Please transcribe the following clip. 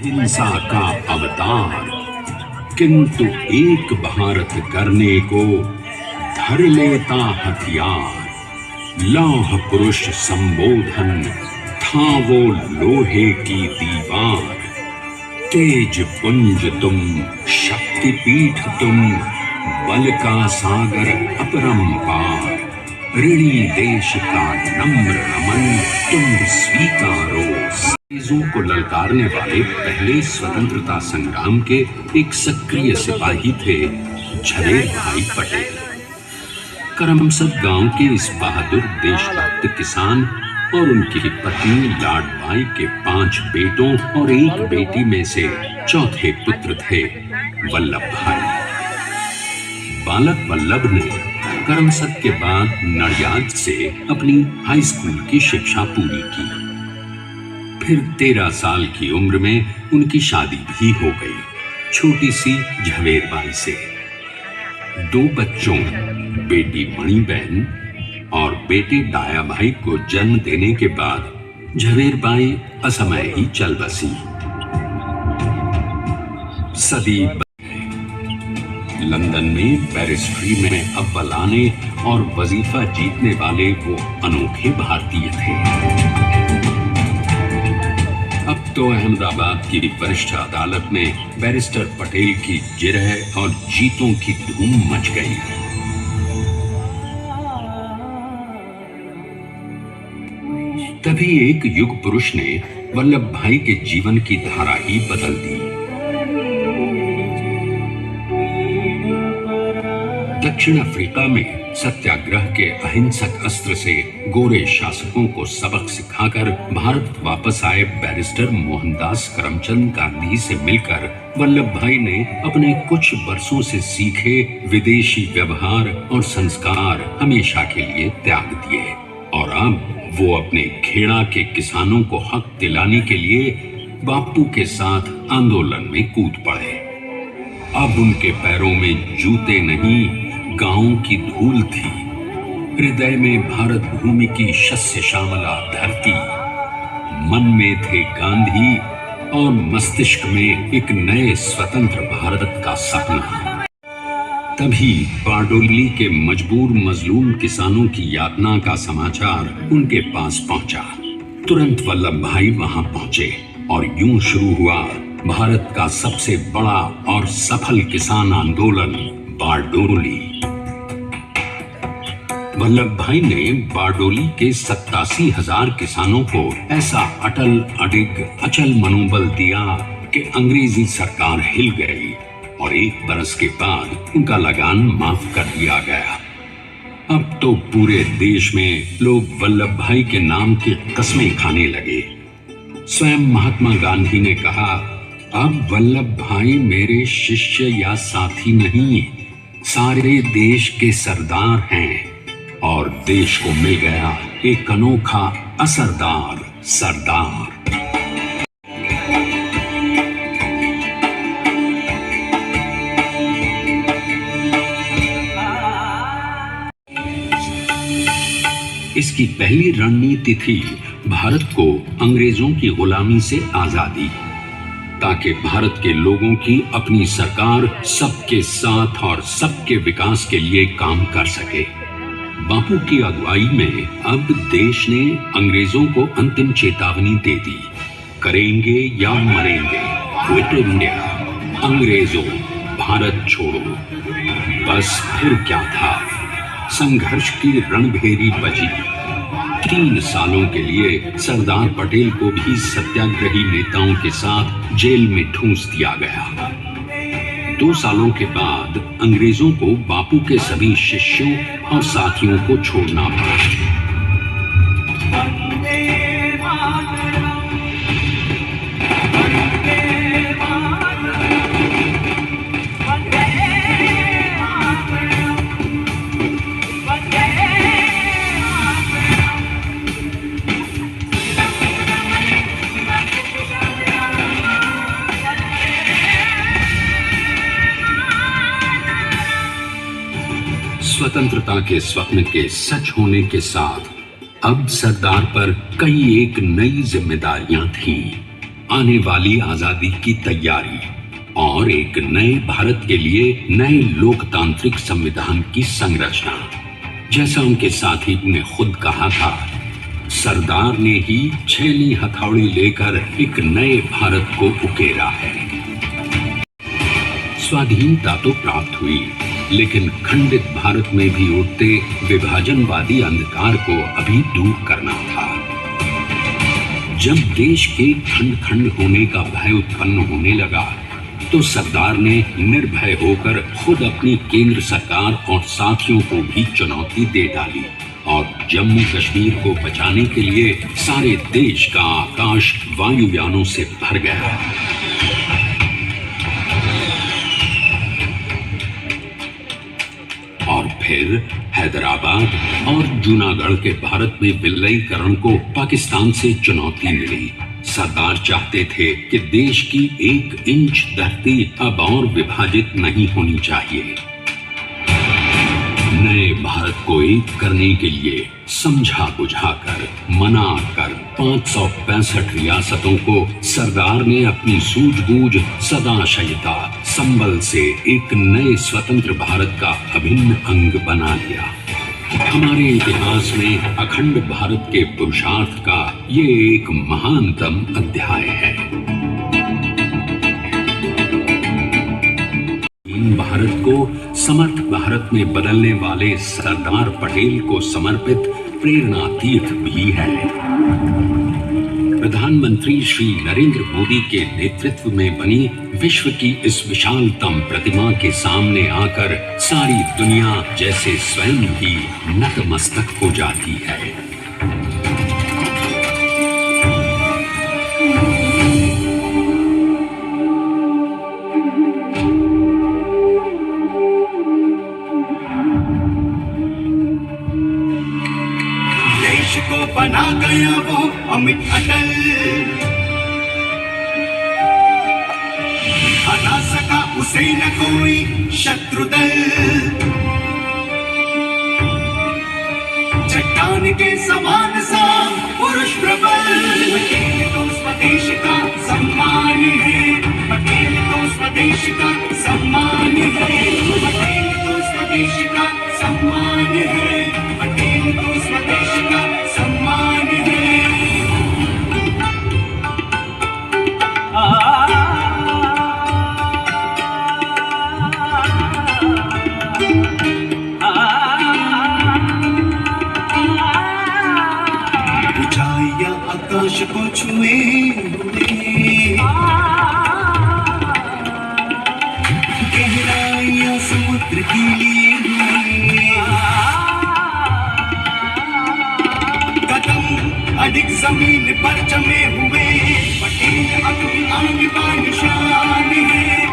हिंसा का अवतार, किंतु एक भारत करने को धर लेता हथियार। लौह पुरुष संबोधन था वो लोहे की दीवार। तेज पुंज तुम, शक्ति पीठ तुम, बल का सागर अपरंपार। ऋणी देश का नम्र नमन तुम स्वीकारो। अंग्रेजों को ललकारने वाले पहले स्वतंत्रता संग्राम के एक सक्रिय सिपाही थे झवेर भाई पटेल। करमसद गांव के इस बहादुर देशभक्त किसान और उनकी पत्नी लाडबाई के 5 बेटों और 1 बेटी में से चौथे पुत्र थे वल्लभ भाई। बालक वल्लभ ने करमसद के बाद नडियाद से अपनी हाई स्कूल की शिक्षा पूरी की। फिर 13 साल की उम्र में उनकी शादी भी हो गई छोटी सी झवेर बाई से। 2 बच्चों, बेटी मणिबेन और बेटे डाया भाई को जन्म देने के बाद झवेर बाई असमय ही चल बसी। सदी लंदन में बैरिस्ट्री में अव्वल आने और वजीफा जीतने वाले वो अनोखे भारतीय थे। अब तो अहमदाबाद की वरिष्ठ अदालत में बैरिस्टर पटेल की जिरह और जीतों की धूम मच गई। तभी एक युग पुरुष ने वल्लभ भाई के जीवन की धारा ही बदल दी। दक्षिण अफ्रीका में सत्याग्रह के अहिंसक अस्त्र से गोरे शासकों को सबक सिखाकर भारत वापस आए बैरिस्टर मोहनदास करमचंद गांधी से मिलकर वल्लभ भाई ने अपने कुछ वर्षों से सीखे विदेशी व्यवहार और संस्कार हमेशा के लिए त्याग दिए और अब वो अपने खेड़ा के किसानों को हक दिलाने के लिए बापू के साथ आंदोलन में कूद पड़े। अब उनके पैरों में जूते नहीं, गांवों की धूल थी। हृदय में भारत भूमि की शस्य श्यामला धरती। मन में थे गांधी और मस्तिष्क में एक नए स्वतंत्र भारत का सपना। तभी बारडोली के मजबूर मजलूम किसानों की यातना का समाचार उनके पास पहुंचा। तुरंत वल्लभ भाई वहां पहुंचे और यूं शुरू हुआ भारत का सबसे बड़ा और सफल किसान आंदोलन बारडोली। वल्लभ भाई ने बारडोली के 87,000 किसानों को ऐसा अटल अडिग अचल मनोबल दिया कि अंग्रेजी सरकार हिल गई और 1 बरस के बाद उनका लगान माफ कर दिया गया। अब तो पूरे देश में लोग वल्लभ भाई के नाम की कस्में खाने लगे। स्वयं महात्मा गांधी ने कहा, अब वल्लभ भाई मेरे शिष्य या साथी नहीं, सारे देश के सरदार हैं और देश को मिल गया एक अनोखा असरदार सरदार। इसकी पहली रणनीति थी भारत को अंग्रेजों की गुलामी से आजादी, ताकि भारत के लोगों की अपनी सरकार सबके साथ और सबके विकास के लिए काम कर सके। बापू की अगुवाई में अब देश ने अंग्रेजों को अंतिम चेतावनी दे दी, करेंगे या मरेंगे, क्विट इंडिया, अंग्रेजों भारत छोड़ो। बस फिर क्या था, संघर्ष की रणभेरी बजी। 3 सालों के लिए सरदार पटेल को भी सत्याग्रही नेताओं के साथ जेल में ठूंस दिया गया। 2 सालों के बाद अंग्रेजों को बापू के सभी शिष्यों और साथियों को छोड़ना पड़ा। स्वतंत्रता के स्वप्न के सच होने के साथ अब सरदार पर कई एक नई जिम्मेदारियां थीं। आने वाली आजादी की तैयारी और एक नए भारत के लिए नए लोकतांत्रिक संविधान की संरचना। जैसा उनके साथी ने खुद कहा था, सरदार ने ही छेनी हथौड़ी लेकर एक नए भारत को उकेरा है। स्वाधीनता तो प्राप्त हुई, लेकिन खंडित भारत में भी उठते विभाजनवादी अंधकार को अभी दूर करना था। जब देश के खंड खंड होने का भय उत्पन्न होने लगा, तो सरदार ने निर्भय होकर खुद अपनी केंद्र सरकार और साथियों को भी चुनौती दे डाली और जम्मू कश्मीर को बचाने के लिए सारे देश का आकाश वायुयानों से भर गया। और फिर हैदराबाद और जूनागढ़ के भारत में विलयीकरण को पाकिस्तान से चुनौती मिली। सरदार चाहते थे कि देश की 1 इंच धरती अब और विभाजित नहीं होनी चाहिए। नए भारत को एक करने के लिए समझा बुझाकर मनाकर 565 रियासतों को सरदार ने अपनी सूझबूझ सदाशयता संबल से एक नए स्वतंत्र भारत का अभिन्न अंग बना लिया। हमारे इतिहास में अखंड भारत के पुरुषार्थ का ये एक महानतम अध्याय है। इन भारत को समर्थ भारत में बदलने वाले सरदार पटेल को समर्पित प्रेरणा तीर्थ भी है। प्रधानमंत्री श्री नरेंद्र मोदी के नेतृत्व में बनी विश्व की इस विशालतम प्रतिमा के सामने आकर सारी दुनिया जैसे स्वयं ही नतमस्तक हो जाती है। देश को बना गया वो अमित अटल, हरा सका उसे न कोई शत्रु दल। चट्टान के समान सा पुरुष प्रबल, पटेल तो स्वदेश का सम्मान है, पटेल तो स्वदेश का सम्मान है, पटेल तो स्वदेश का सम्मान है, पटेल तो स्वदेश का सम्मान है। ऊंचाइयां आकाश को छुए हुए, गहराइयां समुद्र की लिए हुए, कदम अधिक जमीन पर जमे हुए, पटेल अपनी आन बान शान है।